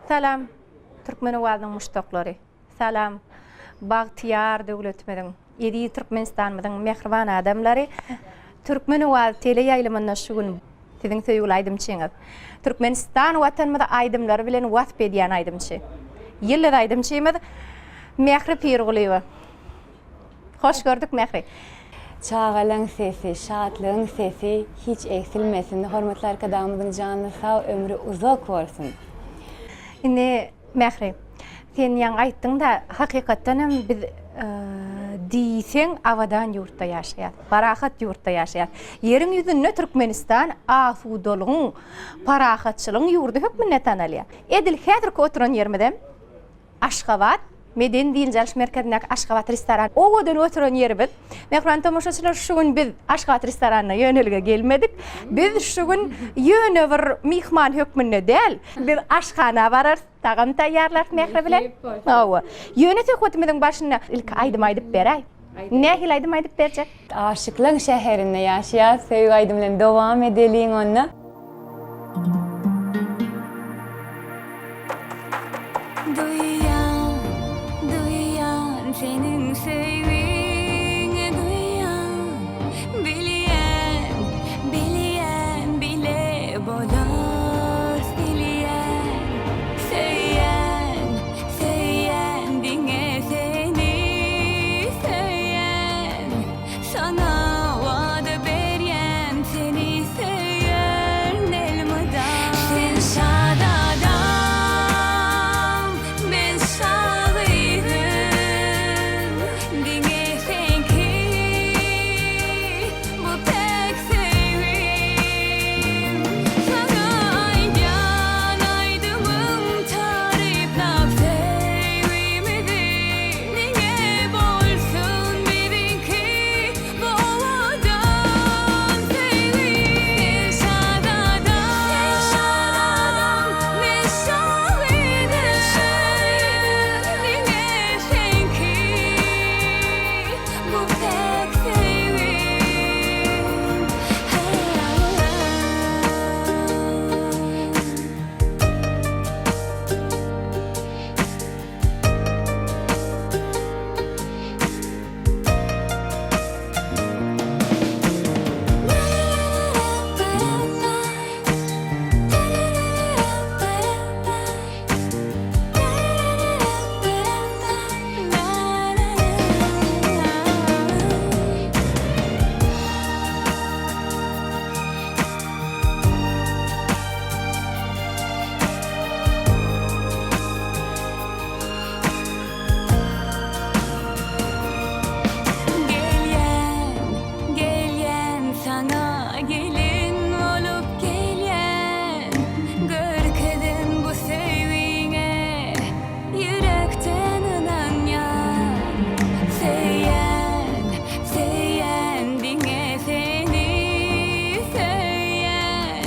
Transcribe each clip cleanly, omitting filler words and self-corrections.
Salam, Türkmen owazynyň muştaklary. Salam, bagtyar döwletmediň, edi Türkmenistanyň mehriban adamlary. Türkmen owazy tele ýaýlymyna şu gün siziň söýgüli aýdymçyňyz. Türkmenistan watanmyda aýdymlary bilen wasp edýän aýdymçy. Ýyllar aýdymçymyz Mehri Pirgulyba. Hoş gördük Mehri. Çağalan sesi, şadlığın sesi hiç eksilmesin. Hormatly arkadaşymyzyň janyny sağ, ömrü uzak bolsun. Indi Mehri, sen ýa aýtdyň da hakykatdan biz diýseň awadan ýurtda ýaşaýar, parahat ýurtda ýaşaýar. Ýeriň ýüzünde Türkmenistan asudalygyň, parahatçylygyň ýurdu hökmüne tanalýar. Edil häzirki oturan ýerimde Aşgabat Meden Dil Jalş Merkezindäki Aşgabat restoran. O godan oturan ýerimiz. Mehriban tomoşaçylar, şu gün biz Aşgabat restoranyna ýönelge gelmedik. Biz şu gün ýöne bir mihman hökmüne däl, biz aşgana barar, tagam taýýarlar Mehri bilen. Hawa. Ýöne tökmetimiziň başyna ilk aýdym aýdyp beräý. Nähil aýdym aýdyp berjek? Aşıklyk şäherinde ýaşaýar, söýgü aýdym bilen dowam edeliň onda. Duyan senin sevgini duyan, biliyen bile bolar biliyen, söyleyen dinle seni söyleyen, sana vadı beryen seni söyleyen elmadan. Sen şad adam, ben şahidim, dinle sen ki bu tek sevim. Sana aydan aydımım tariflap sevimidi, dinle bolsun birinki bu ovadan sevim. Sen şad adam, ben şahidim, dinle sen ki bu tek sevim. Gelyen sana gelin olup gelyen, görkedin bu sevgiňe yürekten inanyan. Söyleyen dinle seni söyleyen,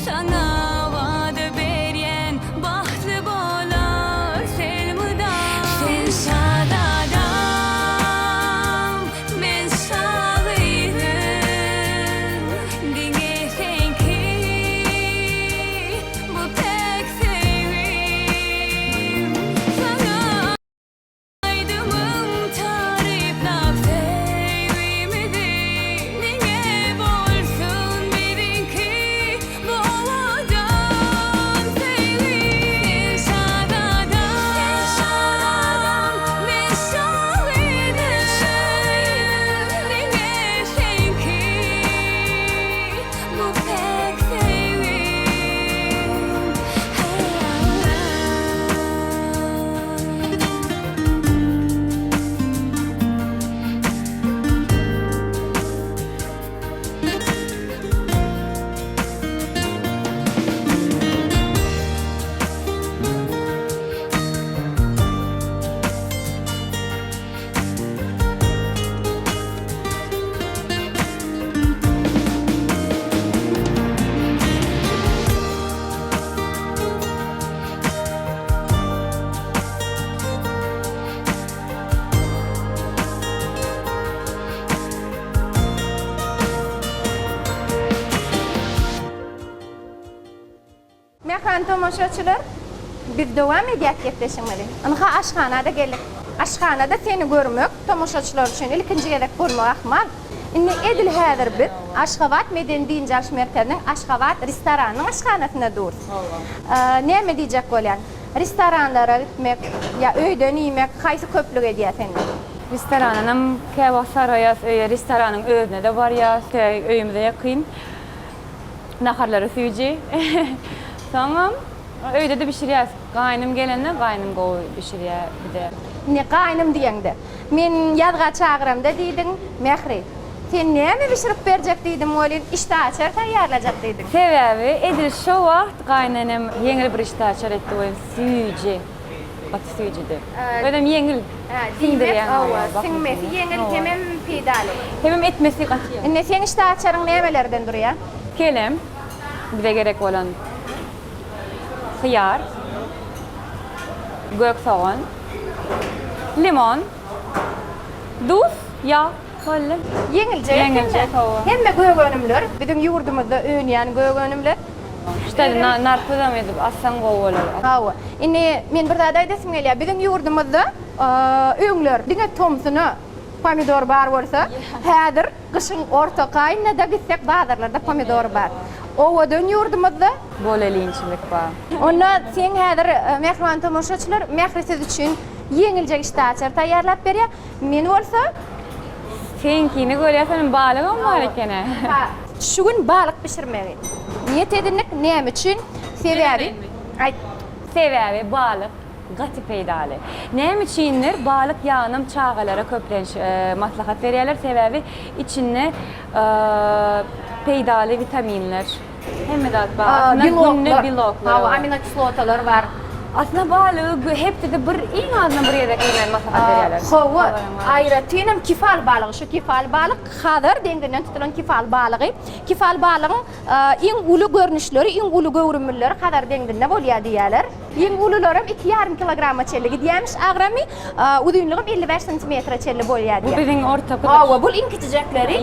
sana vadı beryen bahtly bolar selmudan. Sen şad adam, ben şahidim, dinle sen ki bu tek sevim. Sana aydımım tariflap sevimidi, dinle bolsun birinki bu ovadan sevim. Şad adam, ben şahidim, dinle sen ki bu tek sevim. Mehriban tomoşaçylar, biz devam edýät gepleşmeli. Anha aşxanada geldik. Aşxanada seni görmek, tomoşaçylar üçin ilkinji gerek bolmak ahmal. Inni edil häzir biz Aşgabat Meden Diýen Jarş Merkezining Aşgabat restoranynyň aşxanasyna duruz. Näme diýjek bolýan? Restoranlara gitmek, ya öýden ýemek haýsy köplük edýär seni? Restoranım kebap sarayas, restoranın özüne de var ya, öyümde yakın. Naharları süyücü. Tamam. Öyde de pişiriyaz. Gaynım gelende gaynım go pişiriyor bir de. Ne gaýnym diýende. Men ýazga çagyramda diýdiň, Mehri. Sen näme pişirip berjek diýdim, bolin işte açar taýýarlajak diýdiň. Sebebi edil şu wagt gaynanam ýeňil bir işte açar etdi o süyücü. Bak süyücüdü. Ödem ýeňil. Siňmesi ýeňil hemem peýdali. Hemem etmesi gatyýar. Ine sen işte açaryň nämelerden durýar? Kelem, bir de gerek olan hıyar, gök soğan, limon, duz, yağ, kolle. Yeňilje. Yeňilje, towa. Hemme gögönümler, bizim ýurdumyzda öňýän gögönümler. İşte narpıdam edip assan gowalar. Hawa. Ine men bir zada aýdasym gelýär. Bizim ýurdumyzda öňler diňe tomsuny pomidor bar bolsa, häzir gyşyň orta gaýynda gitsek bazarlarda pomidor bar. Owadan ýurdumyzda Bolelinçilik var. onda sen häzir mehriban tomoşaçylar mehrisiz üçin ýeňilje işte açar taýýarlap berýär. Men bolsa Senkini görýärsen balygam var ekene. şu gün balık pişirmeli. Niyet edinlik näme üçin? Sebebi. Ay, Sebebi balık gaty peýdaly. Näme üçindir? Balık ýağınım çağalara köplenş maslahat berýärler. Sebebi içinde peýdaly vitaminler. Hemme de biloklar. Hawa aminokislotalar var. Aslında balığı hep de bir en azından bir yere kıymen maslahat berýärler. Hawa aýratynam kifal balygy. Şu kifal balyk hazır deňdinden tutulan kifal balygy. Kifal balygyň iň uly görnüşleri, iň uly göwrümleri hazır deňdinde bolýar diýerler. Iň ulylarym 2,5 kilogramma çelli gidýärmiş. Agramy uzunlugum 55 cm çelli bolýar Bu diýer. bizim ortak. Hawa bul iň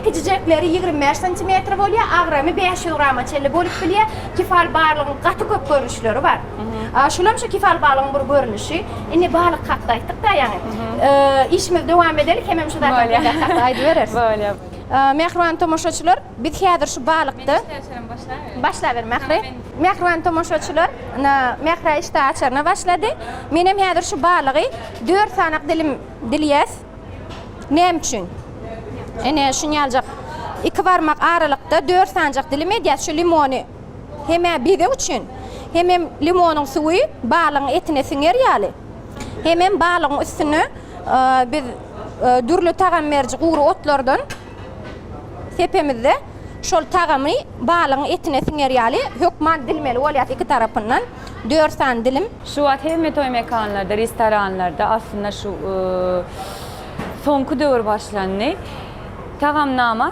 kiçijekleri 25 cm bolýar. Agramy 500 gramma çelli bolup bilýär. Kifal balygyň gaty köp görnüşleri var. Şulam şu kifal balygyň bir görnüşi. Ine balyk hakda aýtdyk da ýani. İşimiz dowam edelik, hemem şu dakika hakda aýdyp bereriz. Böyle. Mehriban tomoşaçylar, biz häzir şu balykdy başla ber Mehri. Mehriban tomoşaçylar, Mehri işte açarına başlady. Menem häzir şu balygy 4 sanak dilim dilýäs. Näme üçin? Ene şunu ýaljak. 2 barmak aralykda 4 sancak dilim edýär şu limony. Heme bide üçin. Hemem limonyň suwy balygyň etine siňer ýaly. Hemem balygyň üstüne biz dürlü tagam merji guru otlardan sepemizde şol tagamy balygyň etine siňer ýaly hökman dilmeli bolýar iki tarapyndan 4 san dilim. Şu at hem toy mekanlarda, restoranlarda aslında şu sonku döwür başlandy. Tagamnama.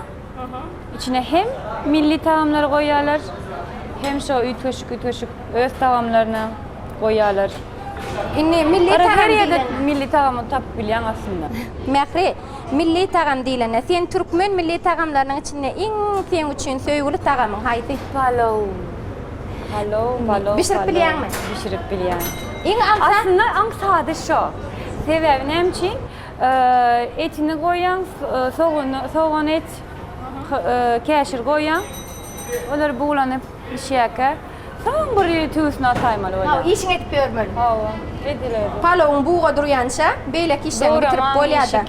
İçine hem milli tagamlar goýarlar, hem şu ütköşük öz tagamlaryny goýarlar. Inni milli Her tagam yerde diýen. milli tagamı tap bilýän aslında. Mehri, milli tagam diýilene. Sen türkmen milli tagamlarynyň içinde iň sen üçin söýgüli tagamyň haýsy? Palav. Palav. Pişirip bilýänmi? Pişirip bilýän. Iň amsa Aslında ang sade şu. Sebebi näme üçin? Etini goýan, soğan et, käşir goýan. Olar buğlanyp pişýärkä. Soň bir tüýsüne ataýmaly Ha, bolýar. işin etip bermeli. Hawa, ediler. Palawyň buğa durýança beýlek işlerini bitirip bolýar da.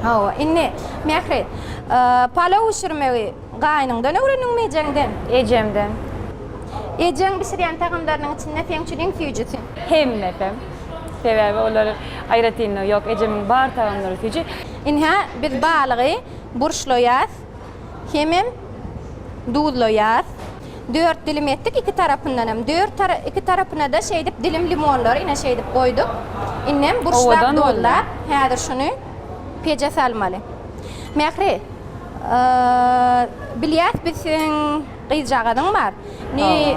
Hawa, inni Mehri, palaw pişirmegi gaýnyňdan öwrenilmejäňden. Ejemden. Ejeň pişirýän tagamlarynyň içinde sen üçin iň süýjüsi. Hemmepem. Sebebi olar aýratynly ýok, ejemiň bar tagamlary süýji. Inha biz balygy burşloýas, hemem duzloýas. 4 dilim etdik iki tarapyndan hem. İki tarapyna da şeýdip dilim limonlar ine şeýdip goýduk. Innem burşlap Ovadan dolap. Häzir şunu peje salmaly. Mehri, bilýäs biziň gyzjagadyň bar. Ne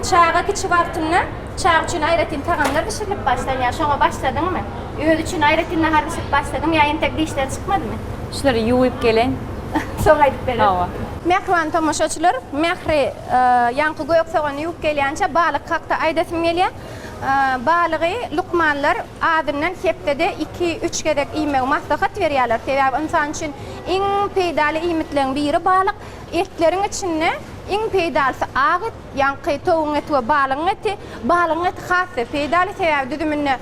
çağa kiçi wagtynda çağ üçin aýratyn tagamlar pişirilip başlanýar. Şoňa başladyňmy? Öz üçin aýratyn nahar pişirip başladyň ýa entek işler çykmadymy? Şulary ýuwup gelen. Soň aýdyp berer. Hawa. Mehriban tomoşaçylar, mehri yankı göýük soğany ýup gelýänçe balyk hakda aýdasym gelýär. Balygy lukmanlar adynyň hepdede 2-3 gedek iýmek maslahat berýärler. Sebäbi insan üçin iň peýdaly iýmitlerin biri balyk. Etleriň içinde iň peýdalysy ag et, ýanky towyň eti we balygyň eti. Balygyň eti hasy peýdaly sebäbi düdüminde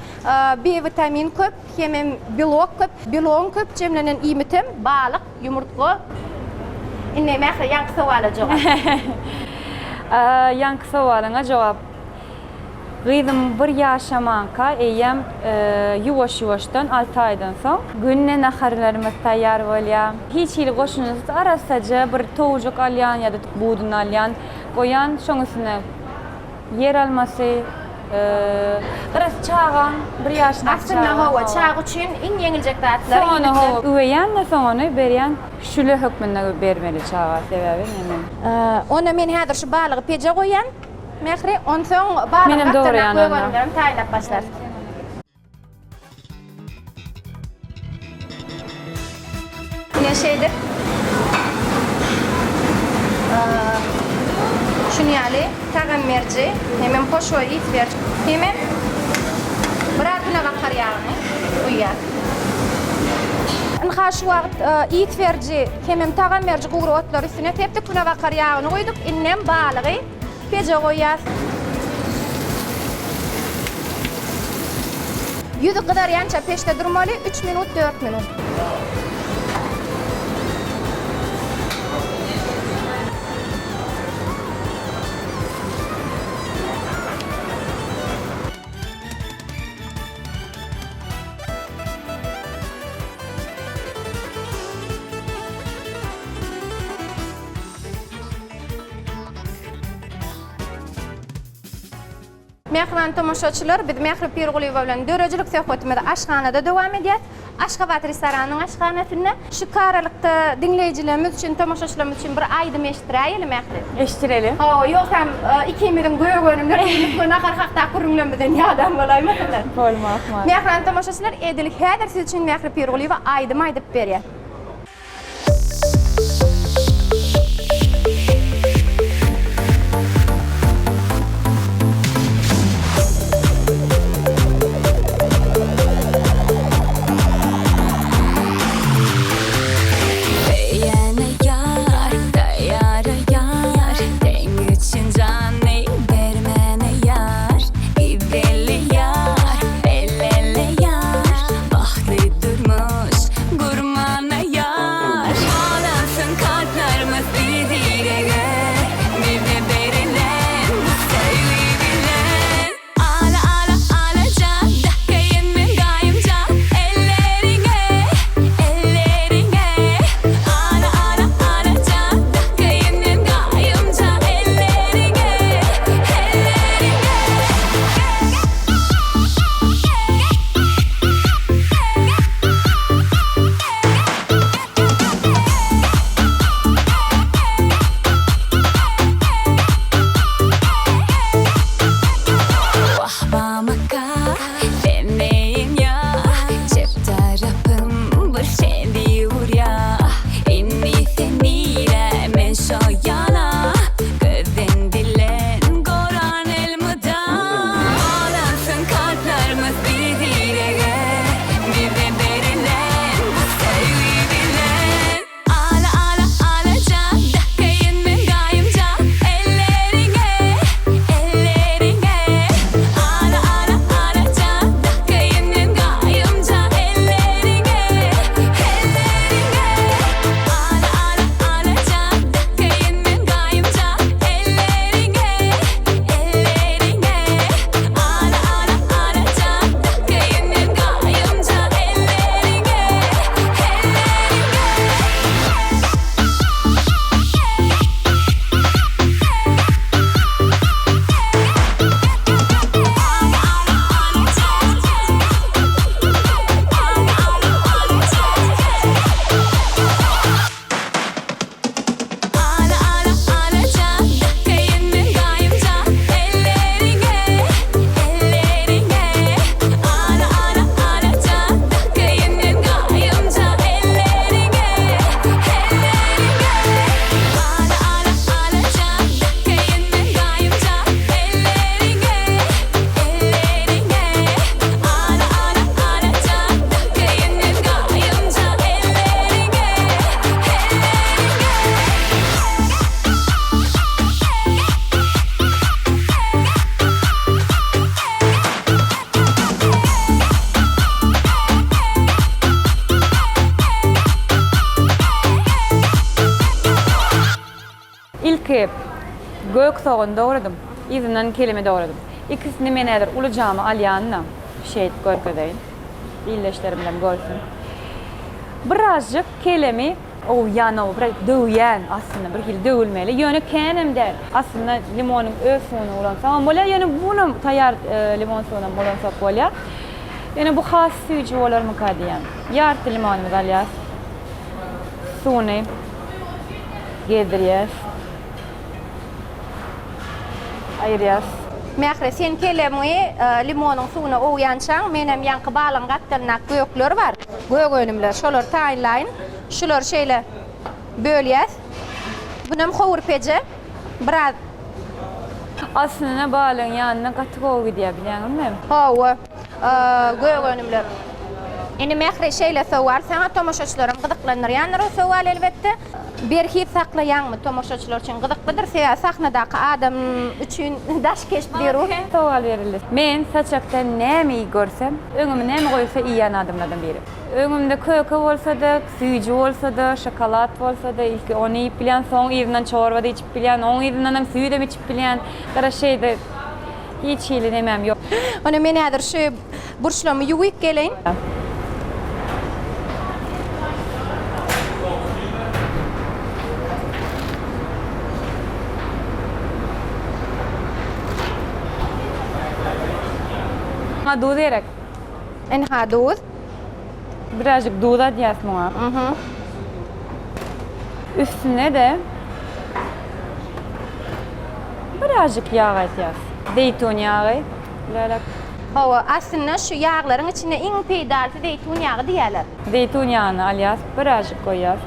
B vitamin köp, hem biolog köp. Biologyň köp jemlenen iýmitim balyk, ýumurtga. Indi mähre ýanky sowala jogap. Ýanky sowalyňa jogap. Gyzym bir ýaşamanka eýem ýuwaş-ýuwaşdan 6 aýdan soň günne naharlarymyz taýýar bolýar. Hiç hili goşunyňyz arasaja bir towjak alýan ýa-da budun alýan, goýan şoň üstüne yer almasy, biraz çağan, bir ýaşna Aslında hawa çağ üçin iň ýeňiljek zatlar. Soňa hawa öýän de soňa berýän şule hökmünde bermeli çağa sebäbi menem. Ona men häzir şu balygy peje goýan. Mehri, on soň balygy Menem dogry ýanam. taýlap başlar. Ne şeydir? Şunu ýaly, tagam merci, hemen poşo ýitber. Hemen biraz bile bakar ýalyny uýar. Inha şu wagt ýitberji, hemen tagam merci gugru otlar üstüne tepdi kuna bakar ýalyny goýduk. Innem balygy peje goýýar. Ýüzü gydar ýança peşde durmaly 3 minut 4 minut. Mehriban tomoşaçylar, biz Mehri Pirguliýewa bilen dörejilik söhbetimiz aşganada dowam edýär. Aşgabat restoranynyň aşganasyna şu karalykda dinleýijilerimiz üçin, tomoşaçylarymyz üçin bir aýdym eşitdiräýeli Mehri. Eşdireli. Ýoksam ikimiziň göýgönümler bu nahar hakda kurumlamyzdan ýadam bolaýmysylar. Bolmak. Mehriban tomoşaçylar, edilik häzir siz üçin Mehri Pirguliýewa aýdym aýdyp berýär. Beýene ýar, daýara ýar, teň üçün jany bermene ýar, ibelli ýar, ellele ýar, bahty durmuş, gurmana gök soğan doğradım. İzinden kelime doğradım. İkisini men eder ulacağımı alyanla şey görkedeyin. İyileşlerimden görsün. Birazcık kelemi o yana o biraz dövyen aslında bir hil dövülmeli. Yönü kendim der. Aslında limonun öz suyunu ulansa ama böyle yani bunu tayar limon suyunu ulansa böyle. Yani bu has suyucu olur mu kadiyen? Yartı limonumuz alyas. Suyunu gezdiriyoruz. Ayırıyoruz. Mähre sen kelemi limonun suwuna oýançaň menem ýanky balan gatdalnak göýekler bar. Göýek önümler şolar taýinlaýyn. Şular şeýle bölýäs. Bunam howur peje. Biraz Aslında balın yanına katı kovu diye biliyorum değil mi? howa göýek önümler. Indi mähre şeýle sowar, sana tomoşaçylarym gyzyklanýar o sowal elbetde. Berhip saklayanmı tomoşaçylar üçin gyzyklydyr. Sahnadaky adam üçin daş keşip berýär. Sowal berilir. Men saçakta näme görsem, öňüme näme goýsa iýan adamlardan biri. Öňümde köke bolsa-da, süýji bolsa-da, şokolad bolsa-da, ilki onu ýyp bilen, soň ýerinden çorba da içip bilen, oň ýerinden hem süýi de içip bilen, gara şeýde hiç hili nemem ýok. Onu men häzir şu burçlamy ýuwyp geleýin. Ha duz gerek. En haduz. Birazcık duda diyas bana. Üstüne de birazcık yağ diyas. Zeytun yağı. Böyle Hawa aslında şu ýağlaryň içine iň peýdalsy zeytun ýagy diýerler. zeytun yağını alyas, birazcık koyar.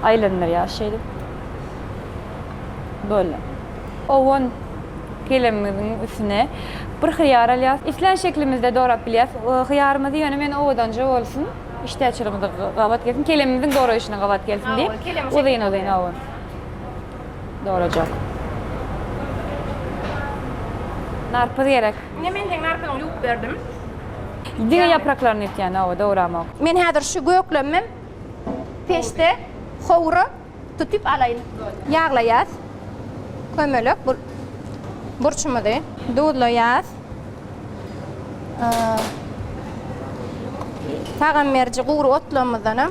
Aylanır ya şeydi. Böyle. Ovan kelimemizin üstüne bir hıyar alyas. İslen şeklimizde doğrap bilyas. Hıyarımızı yönü men ovadanca olsun. İşte açılımızda gavat gelsin. Kelimemizin doğrayışına gavat gelsin diye. Uzayın ovan. Doğrayacak. Narpı diyerek. Ne men teň narpyny ýuwup berdim. Diğer yapraklarını itiyen o doğramak. Men häzir şu göklemem peşte howra tutup alaýyn. Ýaglaýas. Kömelek burçmady. Dudlaýas. Tagam merci gowru otlamyzdan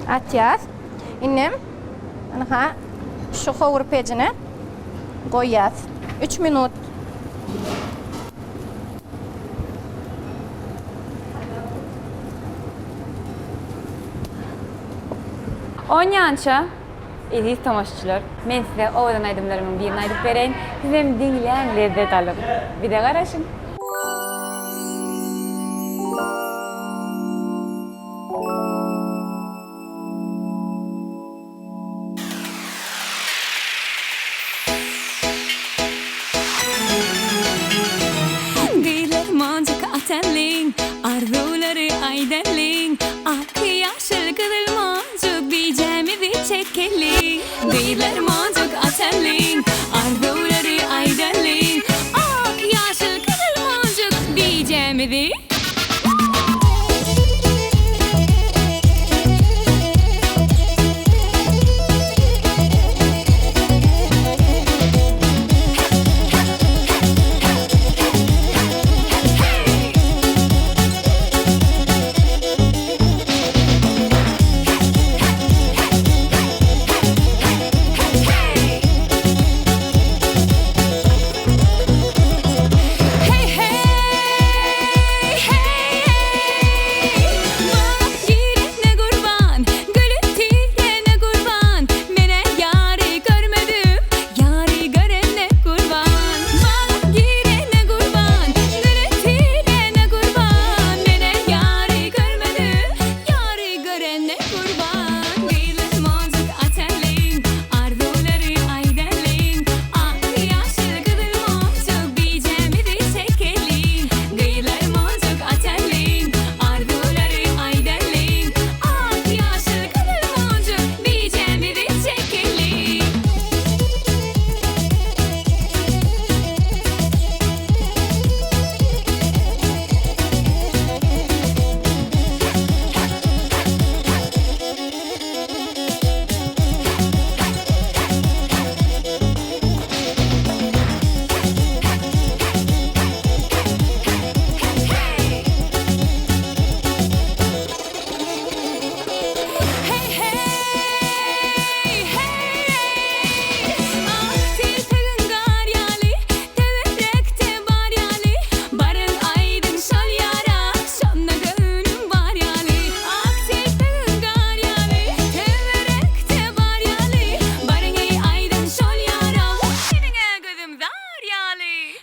atýas. Innem ana şu howr pejine goýýas. 3 minut. Onyança, aziz tamaşaçılar, men size ovadan aydımlarımın birini aydıp bereyim. Sizem dinleyen lezzet alın. Bir de garaşın. Gıylar mancık atenling, arzuları aydenling, ak yaşıl kızıl mancık diyeceğimizi çekelim. Gıylar mancık atenling, arzuları aydenling, ak yaşıl kızıl mancık diyeceğimizi.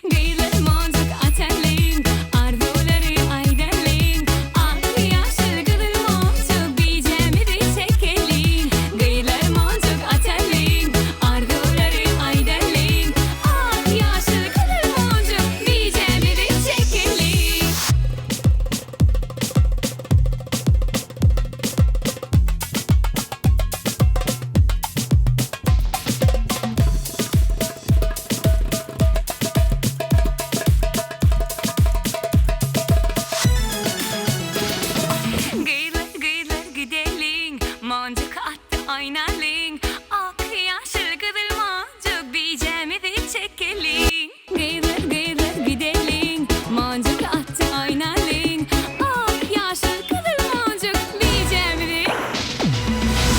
Geyler moncuk atenling, arzuları aydenling, ak yaşıl kızıl moncuk bijemidi çekeling. Geyler moncuk atenling, arzuları aydenling, ak yaşıl kızıl moncuk bijemidi çekeling. Geyler gideling, moncuk attı aynaling, ak yaşıl kızıl moncuk bijemidi çekeling. Geyler gideling, moncuk attı aynaling, ak yaşıl kızıl moncuk bijemidi.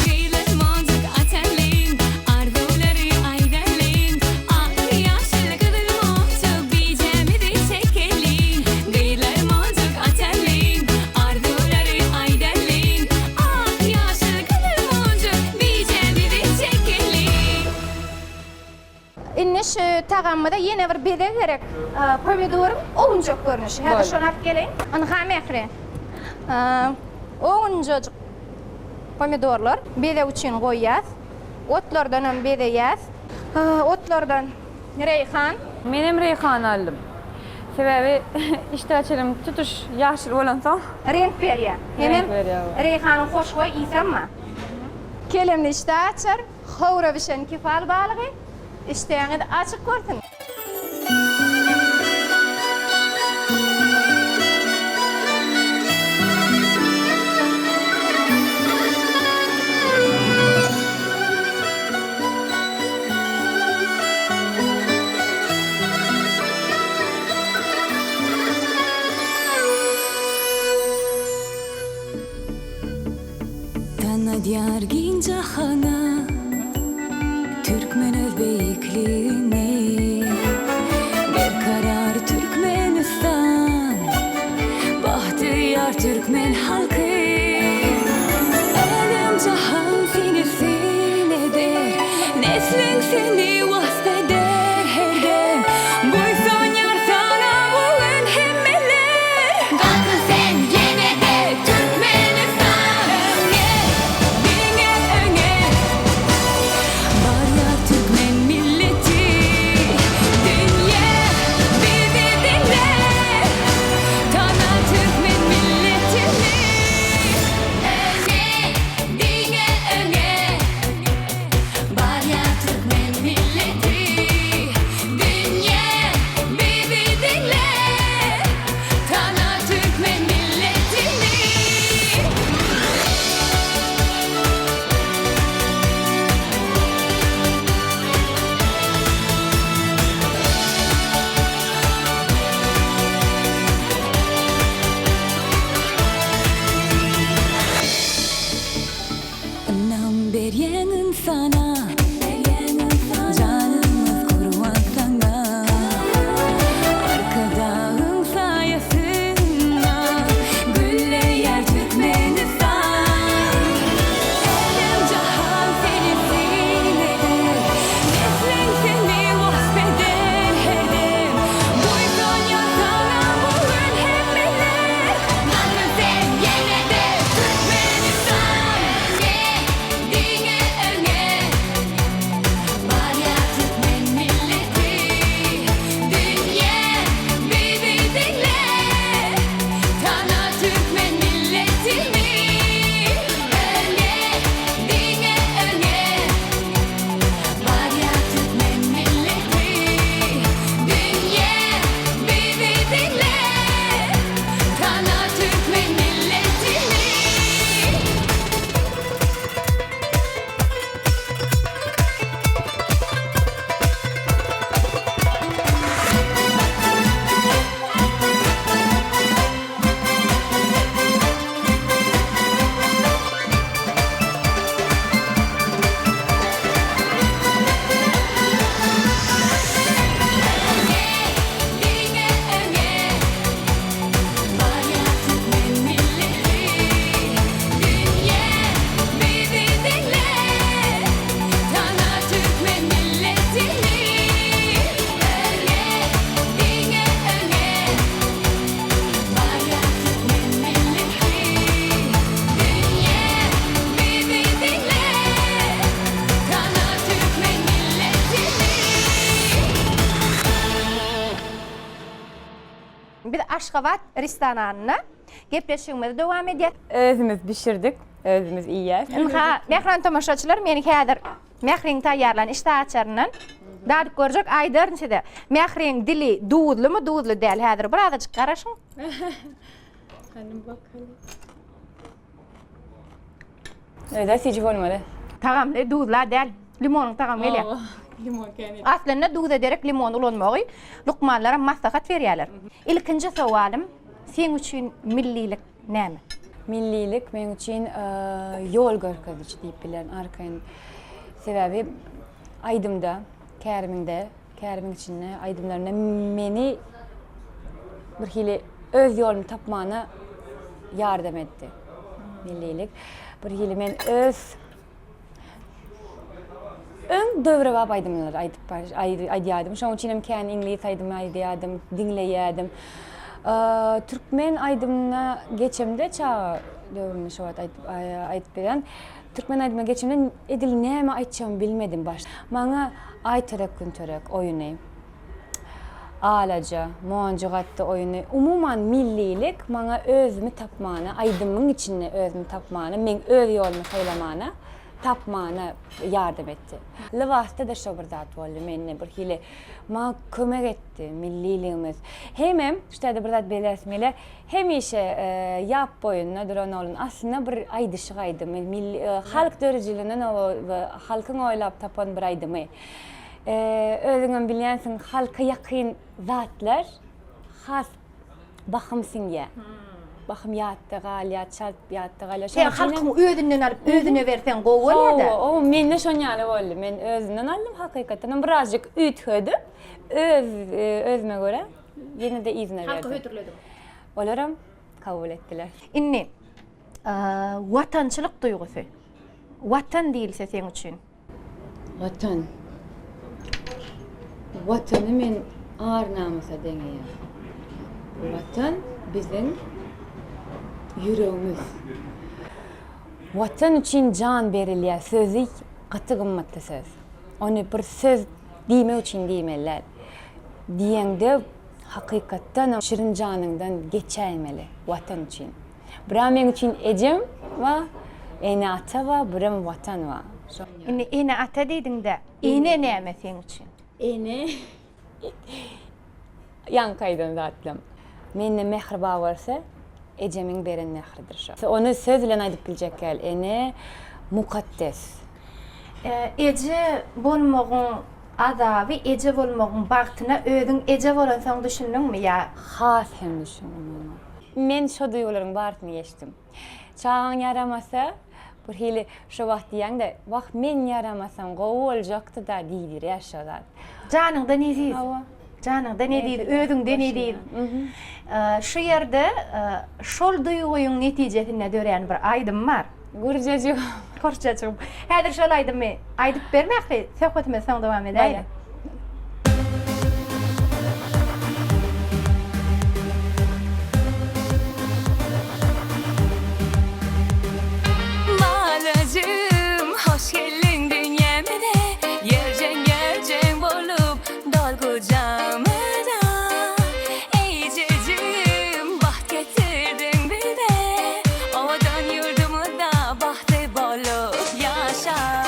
Geyler moncuk atenling, arzuları aydenling, ak yaşıl kızıl moncuk bijemidi çekeling. Geyler moncuk atenling, arzuları aydenling, ak yaşıl kızıl moncuk bijemidi çekeling. İnniş tagamda yine bir bede gerek. Pomidorum oğuncak görünüşü. Hadi Böyle. şunu alıp geleyim. Anha mehre. Oğuncacık pomidorlar bede için koyacağız. Otlardan hem bede yaz. Otlardan reyhan. Menem reyhan aldım. Sebebi işte açalım tutuş yaşıl olan son. Renk veriyor. Renk veriyor. Reyhanın hoş koy insan mı? Kelimni işte açar. Havra bişen kifal balığı. İşteğini de açık görsün. Tana diyar gincahana, Türkmen özbekliğine. Biz Aşgabat restoranına gepleşigimiz dowam edýär. Özümüz pişirdik, özümüz iýýär. Ha, mehran tamaşaçylar meni häzir mehring taýýarlan iştaçarynyň dadyk görjek aýdyrnçyda. Mehring dili duudlymy, duudly däl. Häzir bir azajyk garaşyň. Hanım bakalım. Öyle sici olmalı. Tagamly duudla däl. Limonyň tagamy gelýär. Limon kendi. Aslında duud ederek limon ulanmagy lukmanlara maslahat berýärler. İlkinji sowalym sen üçin millilik näme? Millilik men üçin yol görkezici diýip bilen arkaýyn. Sebäbi aýdymda, kärimiň içinde aýdymlaryna meni bir hili öz ýolumy tapmana ýardam etdi. Millilik bir hili men öz ön dövre bap aýdymlar aýdýadym. Şoň üçin hem kän ingliz aýdymy aýdýadym, dinleýädim. Türkmen aýdymyna geçemde çağa döwrüne şowat aýdyp beren. Türkmen aýdyma geçemde edil näme aýtjam bilmedim baş. Maňa aýtarek güntörek oýuny. Alaca, moňjugatdy oýuny. Umuman millilik maňa özümi tapmana, aýdymyň içinde özümi tapmana, men öz ýolumy saýlamana, tapmana ýardam etdi. Lewasta da şo bir zat boldy menne bir hili maňa kömek etdi milliligimiz. Hemem şeýle bir zat belesmeli hemişe ýap boýundan duran olun. Aslında bir aýdyşyk aýdymy, halk dörejelerinden halkyň oýlap tapan bir aýdymy. Özüňem bilýänsiň halka ýakyn zatlar has bakymsyňa. Bakım ýatdy galýat, çalt ýatdy galýat. Sen halkyň özünden alyp özüne bersen gowy bolýardy. O menne şoňaly boldy. Men özünden aldım hakykatdan birazjyk üýtgedim. Özüme göre ýene-de izne berdim. Halka hötürledim. Olaram kabul etdiler. Inni watançylyk duýgusy. Watan diýilse sen üçin. Vatan. Vatanı men ağır namasa deňeýär. Vatan biziň yüreğimiz. Vatan üçün can berilýär. Sözü gaty gymmatly söz. Onu bir söz diýmek üçin diýmeler. Diýende hakykatdan şirin janyňdan geçäýmeli vatan üçün. Bira men üçün ejem we ene ata we birim vatan we. Inni ene ata diýdiňde, ene näme sen üçin? Ene yankaýdan zatlym. Menne mehr bawarsa ejemiň beren mehridir şo. Onu söz bilen aýdyp biljek gel. Ene mukaddes. Eje bolmagyň azaby, eje bolmagyň bagtyna özüň eje bolansaň düşündiňmi ýa? Has hem düşündüm. Men şo duýgularyň baryny geçdim. Çağın yaramasa bir hili şo wagt diýende, "Wagt men yaramasam gowy boljakdy da" diýdir ýaşadan. Janyňda ne diýdi? Hawa. Janyňda ne diýdi? Özüňde ne diýdi? Şu ýerde şol duýguýyň netijesine dören bir aýdym bar. Gurjajuk. Korçaçym. Häzir şol aýdymy aýdyp bermäkli, söhbetime soň dowam edäýin. Balacım hoş geldin dünyama da yercen bolup dol kucağıma da Ececiğim baht getirdin bir de ovadan yurdumu da bahtı bolup yaşa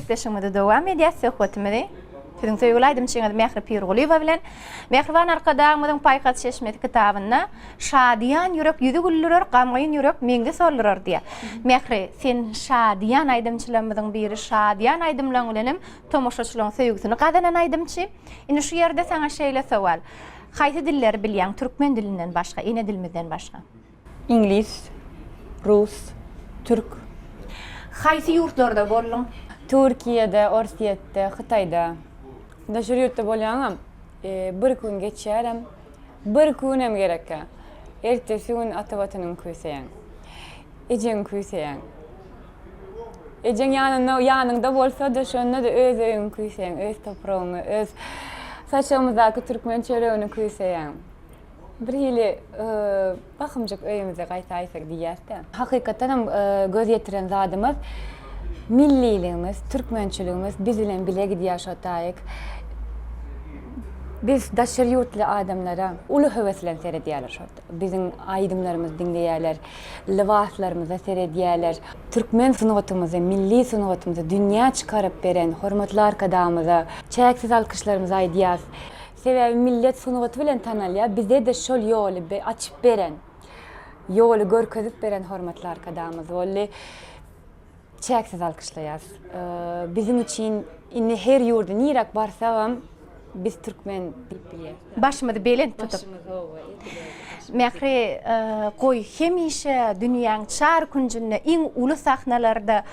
gepleşmede dowam edýär söhbetimizi. Sizin söýgülaydym şeňe Mähri Pirguleva bilen Mähriban arkadaşymyzyň Paýkat Şeşmeti kitabynda şadiýan ýürek ýüzi güllürer, gamgaýyn ýürek meňde sorlurar diýär. Mähri, sen şadiýan aýdymçylarymyzyň biri şadiýan aýdymlaryň bilenim tomoşaçylaryň söýgüsini gazanan aýdymçy. Indi şu ýerde saňa şeýle sowal. Haýsy dilleri bilýän türkmen dilinden başga, ene dilimizden başga? İngiliz, Rus, Türk, Haýsy ýurtlarda boldun? Türkiýede, Orsiýetde, Hytaýda. Da şu ýurtda bolýaňam, bir gün geçýärem, bir günem gerekkä. Ertesi gün ata-watanyň küýseýän. Ejeň küýseýän. Ejeň ýanyňda bolsa da şonda da öz öýüň küýseýän, öz topragyny, öz saçamyzdaky türkmen çöregini küýseýän. Bir hili bakımcık öýümüze gaýtaýsak diýärdi. Hakykatan göz ýetiren zadymyz milliligimiz, türkmençiligimiz biz bilen bilegi ýaşataýyk. Biz daşyr ýurtly adamlara uly höweslen seredýärler şolda. Biziň aýdymlarymyz dinleýärler, libaslarymyza seredýärler. Türkmen sunatymyzy, milli sunatymyzy dünýä çykaryp beren hormatly arkadaşymyza çäksiz alkyşlarymyzy aýdýar. Sebebi millet sunugaty bilen tanalýar, bize de şol ýoly açyp beren, ýoly görkezip beren hormatly arkadaşymyz boldy. Çäksiz alkyşlaýar. Bizim üçin indi her ýurda nirak barsam biz türkmen bilýär. Başymyzy belen tutup. Mähri, goý hemişe dünýäň çar kunjunda iň uly sahnalarda,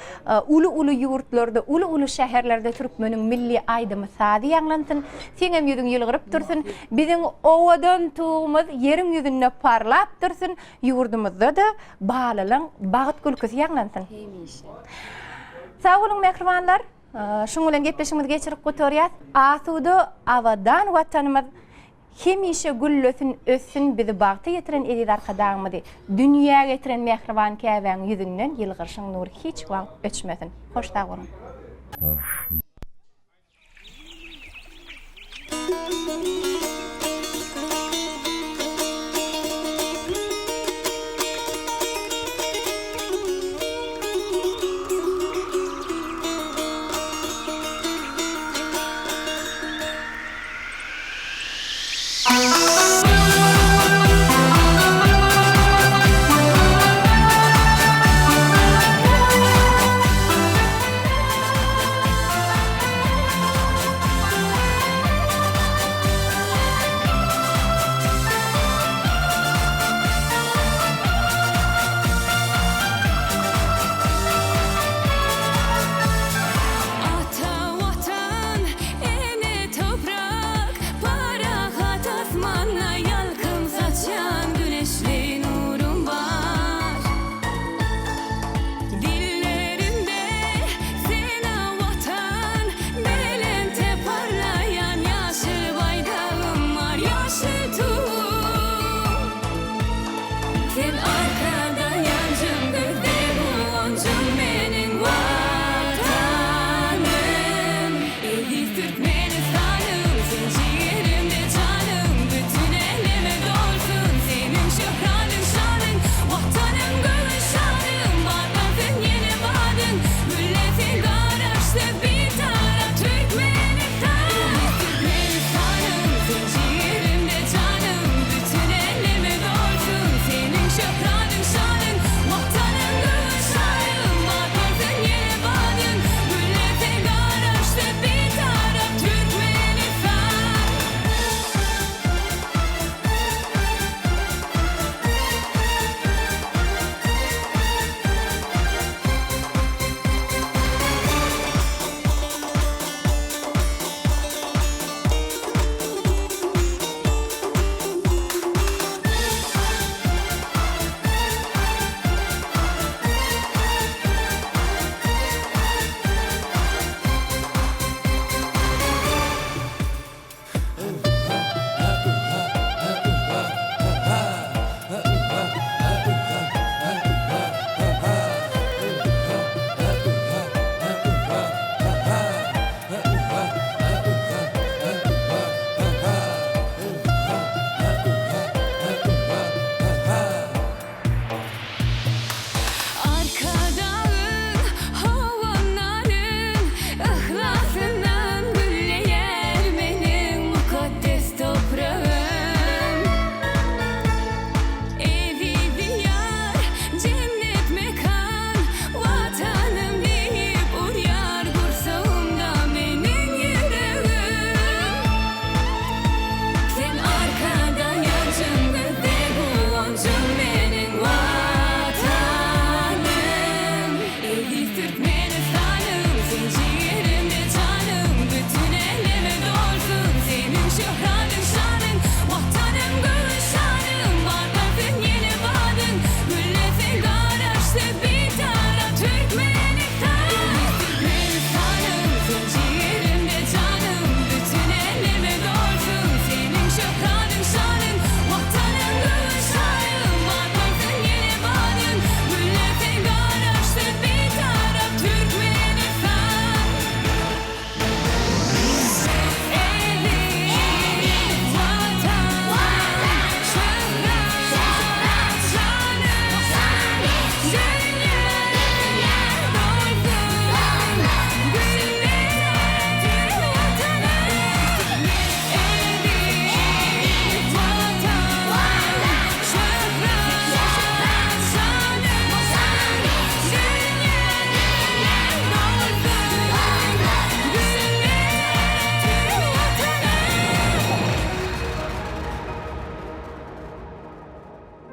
uly ýurtlarda, uly şäherlerde türkmeniň milli aýdymy sady ýaňlantyn. Seňem ýüzüň ýylgyryp dursun, biziň owadan tuğumyz ýeriň ýüzünde parlap dursun, ýurdumyzda da balalyň bagyt gülküsi ýaňlantyn. Hemişe. Sag bolun mähribanlar. Şuň bilen gepleşigimizi geçirip gotorýar. Asuda awadan watanymyz hemişe güllösün, össün bizi bagty ýetiren edil arkadaşymyzy dünýäge getiren Mähriban käbäň ýüzünden ýylgyrşyň nury hiç wagt öçmesin. Hoşda bolun.